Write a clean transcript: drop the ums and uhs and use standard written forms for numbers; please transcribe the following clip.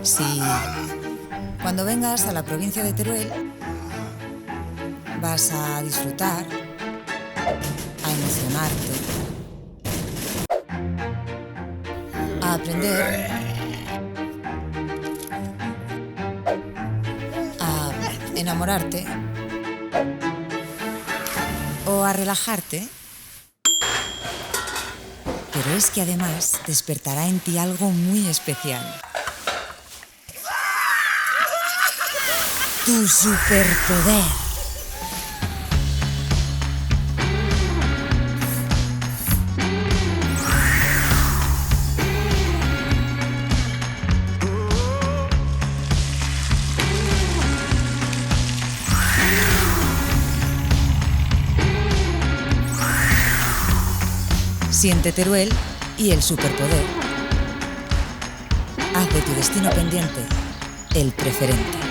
Si cuando vengas a la provincia de Teruel vas a disfrutar, a emocionarte, a aprender, a enamorarte o a relajarte, pero es que además despertará en ti algo muy especial. Tu superpoder. Siente Teruel y el superpoder. Haz de tu destino pendiente el preferente.